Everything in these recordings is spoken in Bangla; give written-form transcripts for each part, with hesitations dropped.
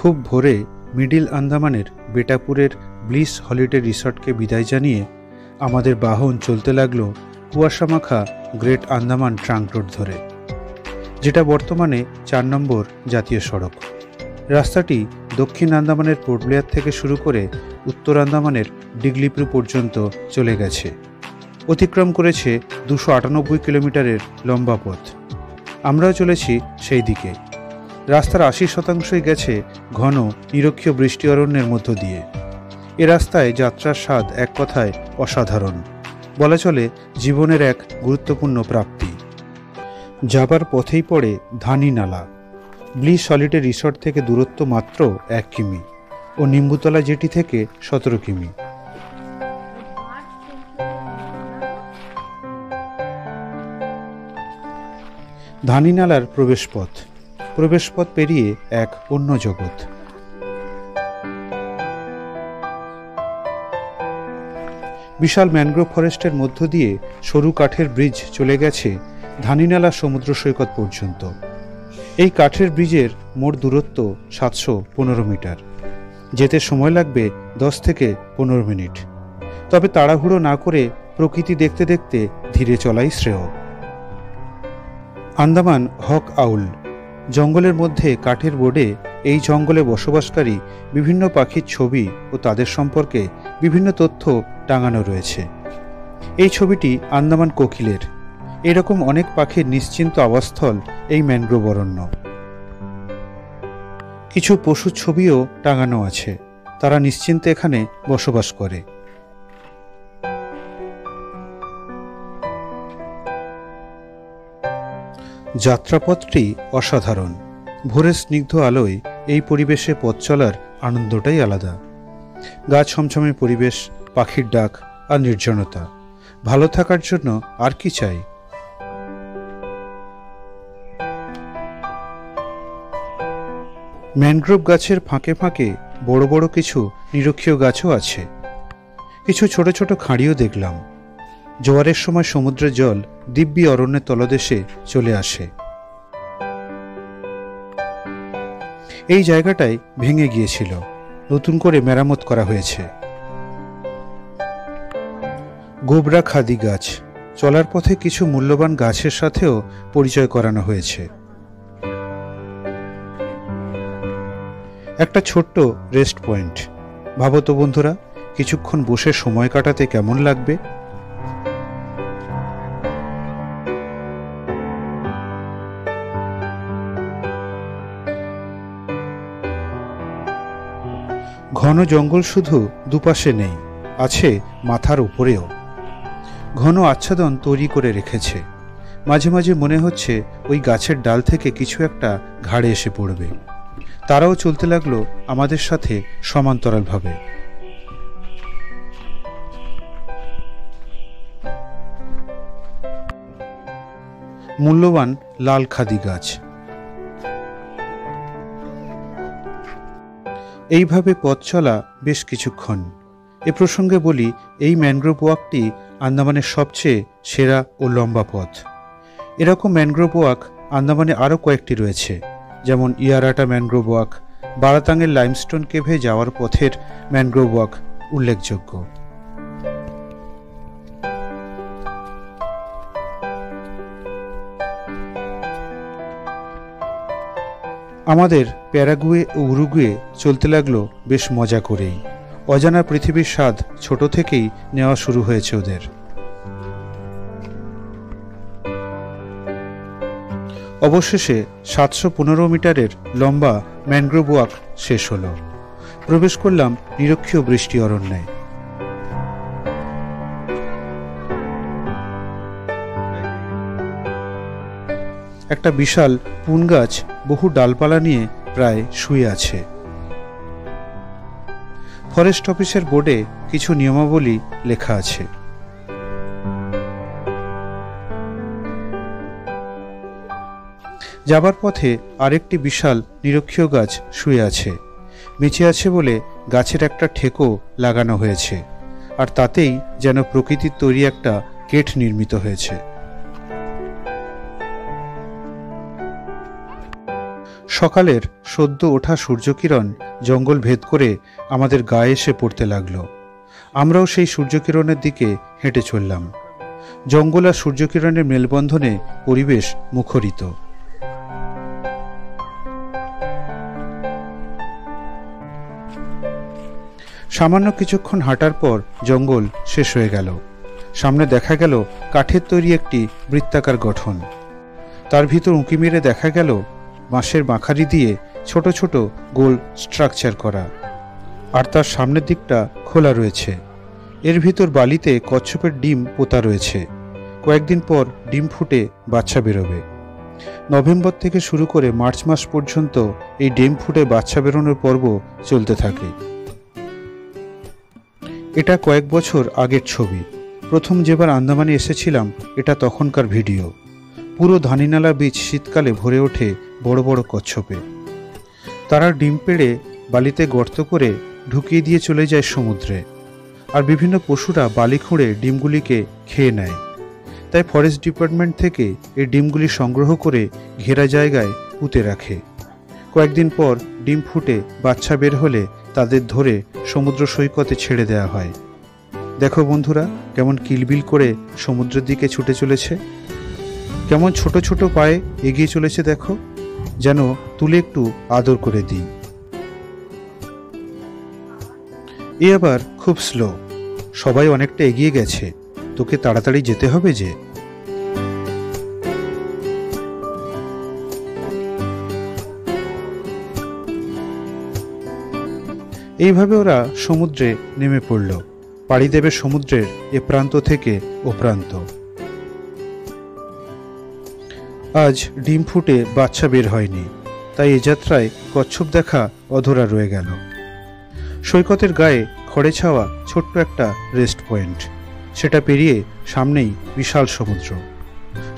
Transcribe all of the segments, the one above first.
খুব ভোরে মিডিল আন্দামানের বেটাপুরের ব্লিস হলিডে রিসর্টকে বিদায় জানিয়ে আমাদের বাহন চলতে লাগলো কুয়াশামাখা গ্রেট আন্দামান ট্রাঙ্ক রোড ধরে, যেটা বর্তমানে 4 নম্বর জাতীয় সড়ক। রাস্তাটি দক্ষিণ আন্দামানের পোর্ট ব্লেয়ার থেকে শুরু করে উত্তর আন্দামানের ডিগলিপ্রু পর্যন্ত চলে গেছে। অতিক্রম করেছে 298 কিলোমিটারের লম্বা পথ। আমরাও চলেছি সেই দিকে। রাস্তার 80% গেছে ঘন নিরক্ষীয় বৃষ্টি অরণ্যের মধ্য দিয়ে। এ রাস্তায় যাত্রার স্বাদ এক কথায় অসাধারণ, বলা চলে জীবনের এক গুরুত্বপূর্ণ প্রাপ্তি। যাবার পথেই পড়ে ধানি নালা। ব্লিস হলিডে রিসর্ট থেকে দূরত্ব মাত্র 1 কিমি ও নিম্বুতলা জেটি থেকে 17 কিমি। ধানি নালার প্রবেশপথ পেরিয়ে এক অন্য জগৎ। বিশাল ম্যানগ্রোভ ফরেস্টের মধ্য দিয়ে সরু কাঠের ব্রিজ চলে গেছে ধানিনালা সমুদ্র সৈকত পর্যন্ত। এই কাঠের ব্রিজের মোট দূরত্ব 715 মিটার। যেতে সময় লাগবে 10 থেকে 15 মিনিট। তবে তাড়াহুড়ো না করে প্রকৃতি দেখতে দেখতে ধীরে চলাই শ্রেয়। আন্দামান হক আউল জঙ্গলের মধ্যে কাঠের বোর্ডে এই জঙ্গলে বসবাসকারী বিভিন্ন পাখির ছবি ও তাদের সম্পর্কে বিভিন্ন তথ্য টাঙানো রয়েছে। এই ছবিটি আন্দামান কোকিলের। এরকম অনেক পাখির নিশ্চিন্ত আবাসস্থল এই ম্যানগ্রোভ অরণ্য। কিছু পশুর ছবিও টাঙানো আছে, তারা নিশ্চিন্তে এখানে বসবাস করে। যাত্রাপথটি অসাধারণ। ভোরের স্নিগ্ধ আলোয় এই পরিবেশে পথ চলার আনন্দটাই আলাদা। গা ছমছমে পরিবেশ, পাখির ডাক আর নির্জনতা। ভালো থাকার জন্য আর কি চাই? ম্যানগ্রোভ গাছের ফাঁকে ফাঁকে বড় বড় কিছু নিরক্ষীয় গাছও আছে। কিছু ছোট ছোট খাঁড়িও দেখলাম। জোয়ারের সময় সমুদ্রের জল দিব্যি অরণ্যের তলদেশে চলে আসে। এই জায়গাটাই ভেঙে গিয়েছিল, নতুন করে মেরামত করা হয়েছে। গোবরা খাদি গাছ, চলার পথে কিছু মূল্যবান গাছের সাথেও পরিচয় করানো হয়েছে। একটা ছোট্ট রেস্ট পয়েন্ট। ভাবো তো বন্ধুরা, কিছুক্ষণ বসে সময় কাটাতে কেমন লাগবে? ঘন জঙ্গল শুধু দুপাশে নেই, আছে মাথার উপরেও। ঘন আচ্ছাদন তৈরি করে রেখেছে। মাঝে মাঝে মনে হচ্ছে ওই গাছের ডাল থেকে কিছু একটা ঘাড়ে এসে পড়বে। তারাও চলতে লাগলো আমাদের সাথে সমান্তরালভাবে। মূল্যবান লাল খাদি গাছ। এইভাবে পথ চলা বেশ কিছুক্ষণ। এ প্রসঙ্গে বলি, এই ম্যানগ্রোভ ওয়াকটি আন্দামানের সবচেয়ে সেরা ও লম্বা পথ। এরকম ম্যানগ্রোভ ওয়াক আন্দামানে আরও কয়েকটি রয়েছে, যেমন ইয়ারাটা ম্যানগ্রোভ ওয়াক। বারাতাঙের লাইমস্টোন কেভে যাওয়ার পথের ম্যানগ্রোভ ওয়াক উল্লেখযোগ্য। আমাদের প্যারাগুয়ে ও উরুগুয়ে চলতে লাগলো বেশ মজা করেই। অজানা পৃথিবীর স্বাদ ছোট থেকেই নেওয়া শুরু হয়েছে ওদের। অবশেষে 715 মিটারের লম্বা ম্যানগ্রোভ ওয়াক শেষ হলো। প্রবেশ করলাম নিরক্ষীয় বৃষ্টি অরণ্যে। একটা বিশাল পুন গাছ বহু ডালপালা নিয়ে প্রায় শুয়ে আছে। ফরেস্ট অফিসের বোর্ডে কিছু নিয়মাবলী লেখা আছে। যাবার পথে আরেকটি বিশাল নিরক্ষীয় গাছ শুয়ে আছে। বেঁচে আছে বলে গাছের একটা ঠেকো লাগানো হয়েছে, আর তাতেই যেন প্রকৃতির তৈরি একটা গেট নির্মিত হয়েছে। সকালের সদ্য ওঠা সূর্যকিরণ জঙ্গল ভেদ করে আমাদের গায়ে এসে পড়তে লাগলো। আমরাও সেই সূর্যকিরণের দিকে হেঁটে চললাম। জঙ্গল আর সূর্যকিরণের মেলবন্ধনে পরিবেশ মুখরিত। সামান্য কিছুক্ষণ হাঁটার পর জঙ্গল শেষ হয়ে গেল। সামনে দেখা গেল কাঠের তৈরি একটি বৃত্তাকার গঠন। তার ভিতর উঁকি মেরে দেখা গেল বাঁশের মাখারি দিয়ে ছোট ছোট গোল স্ট্রাকচার করা, আর তার সামনের দিকটা খোলা রয়েছে। এর ভিতর বালিতে কচ্ছপের ডিম পোতা রয়েছে। কয়েকদিন পর ডিম ফুটে বাচ্চা বেরোবে। নভেম্বর থেকে শুরু করে মার্চ মাস পর্যন্ত এই ডিম ফুটে বাচ্চা বেরোনোর পর্ব চলতে থাকে। এটা কয়েক বছর আগের ছবি। প্রথম যেবার আন্দামানে এসেছিলাম এটা তখনকার ভিডিও। পুরো ধানিনালা বীচ শীতকালে ভরে ওঠে বড় বড় কচ্ছপে। তারা ডিম পেড়ে বালিতে গর্ত করে ঢুকিয়ে দিয়ে চলে যায় সমুদ্রে, আর বিভিন্ন পশুরা বালি খুঁড়ে ডিমগুলিকে খেয়ে নেয়। তাই ফরেস্ট ডিপার্টমেন্ট থেকে এই ডিমগুলি সংগ্রহ করে ঘেরা জায়গায় পুঁতে রাখে। কয়েকদিন পর ডিম ফুটে বাচ্চা বের হলে তাদের ধরে সমুদ্র সৈকতে ছেড়ে দেওয়া হয়। দেখো বন্ধুরা, কেমন কিলবিল করে সমুদ্রের দিকে ছুটে চলেছে, কেমন ছোট ছোট পায়ে এগিয়ে চলেছে। দেখো, যেন তুলে একটু আদর করে দিই। এ আবার খুব স্লো। সবাই অনেকটা এগিয়ে গেছে, তোকে তাড়াতাড়ি যেতে হবে যে। এইভাবে ওরা সমুদ্রে নেমে পড়ল। পাড়ি দেবে সমুদ্রের এ প্রান্ত থেকে ও প্রান্ত। আজ ডিম ফুটে বাচ্চা বের হয়নি, তাই এ যাত্রায় কচ্ছপ দেখা অধরা রয়ে গেল। সৈকতের গায়ে খড়ে ছাওয়া ছোট্ট একটা রেস্ট পয়েন্ট। সেটা পেরিয়ে সামনেই বিশাল সমুদ্র।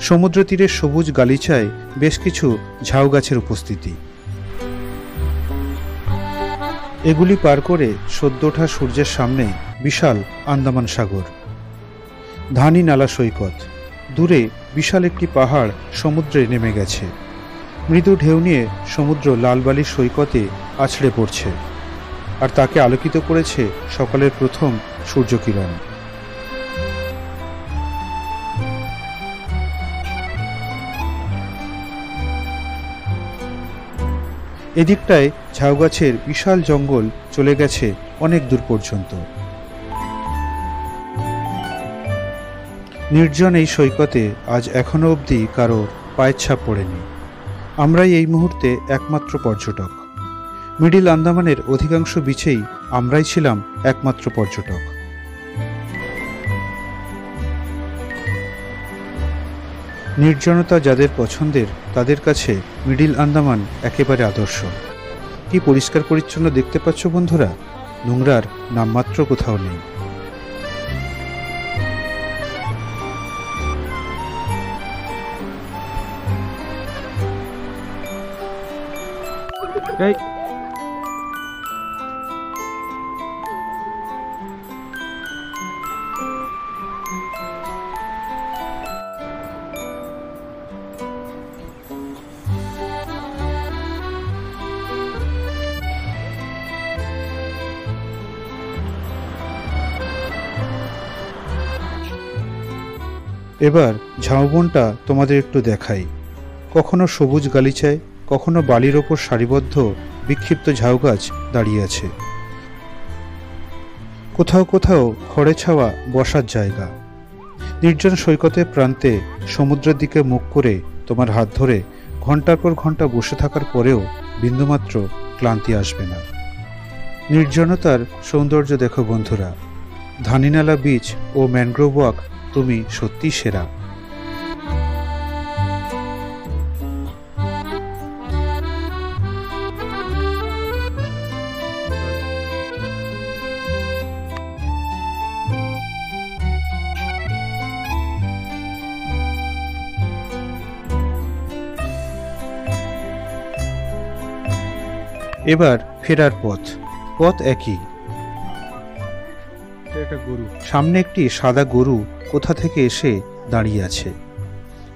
সমুদ্র তীরের সবুজ গালিচায় বেশ কিছু ঝাউ গাছের উপস্থিতি। এগুলি পার করে সদ্য ওঠা সূর্যের সামনে বিশাল আন্দামান সাগর। ধানি নালা সৈকত। দূরে বিশাল একটি পাহাড় সমুদ্রে নেমে গেছে। মৃদু ঢেউ নিয়ে সমুদ্র লাল বালির সৈকতে আছড়ে পড়ছে, আর তাকে আলোকিত করেছে সকালের প্রথম সূর্যকিরণ। এদিকটায় ঝাউ গাছের বিশাল জঙ্গল চলে গেছে অনেক দূর পর্যন্ত। নির্জন এই সৈকতে আজ এখনো অবধি কারোর পায়ের ছাপ পড়েনি। আমরাই এই মুহূর্তে একমাত্র পর্যটক। মিডিল আন্দামানের অধিকাংশ বিচেই আমরাই ছিলাম একমাত্র পর্যটক। নির্জনতা যাদের পছন্দের তাদের কাছে মিডিল আন্দামান একেবারে আদর্শ। কি পরিষ্কার পরিচ্ছন্ন দেখতে পাচ্ছ বন্ধুরা, নোংরার নামমাত্র কোথাও নেই। এবার ঝাউবনটা তোমাদের একটু দেখাই। কখনো সবুজ গালিচায়, কখনো বালির ওপর সারিবদ্ধ বিক্ষিপ্ত ঝাউ গাছ দাঁড়িয়ে আছে। কোথাও কোথাও খড়ে ছাওয়া বসার জায়গা। নির্জন সৈকতের প্রান্তে সমুদ্রের দিকে মুখ করে তোমার হাত ধরে ঘন্টার পর ঘন্টা বসে থাকার পরেও বিন্দুমাত্র ক্লান্তি আসবে না। নির্জনতার সৌন্দর্য দেখো বন্ধুরা। ধানিনালা বীচ ও ম্যানগ্রোভ ওয়াক তুমি সত্যি সেরা। এবার ফেরার পথ একই। সামনে একটি সাদা গরু কোথা থেকে এসে দাঁড়িয়ে আছে।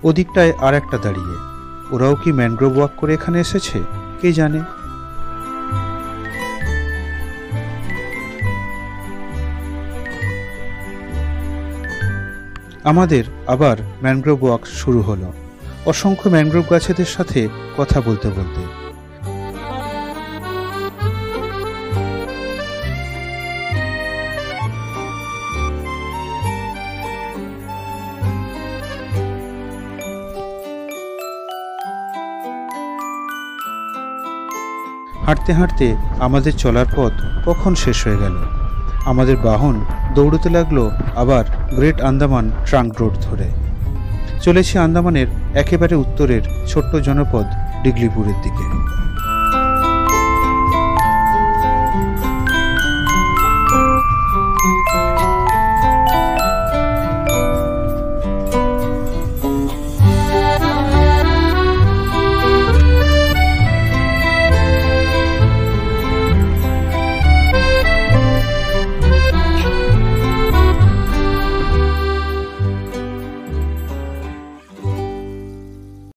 ওদিকটায় আর একটা দাঁড়িয়ে। ওরাও কি ম্যানগ্রোভ ওয়াক করে এখানে এসেছে? কে জানে। আমাদের আবার ম্যানগ্রোভ ওয়াক শুরু হলো, অসংখ্য ম্যানগ্রোভ গাছেদের সাথে কথা বলতে বলতে। হাঁটতে হাঁটতে আমাদের চলার পথ কখন শেষ হয়ে গেল। আমাদের বাহন দৌড়তে লাগলো আবার গ্রেট আন্দামান ট্রাঙ্ক রোড ধরে। চলেছি আন্দামানের একেবারে উত্তরের ছোট্ট জনপদ ডিগলিপুরের দিকে।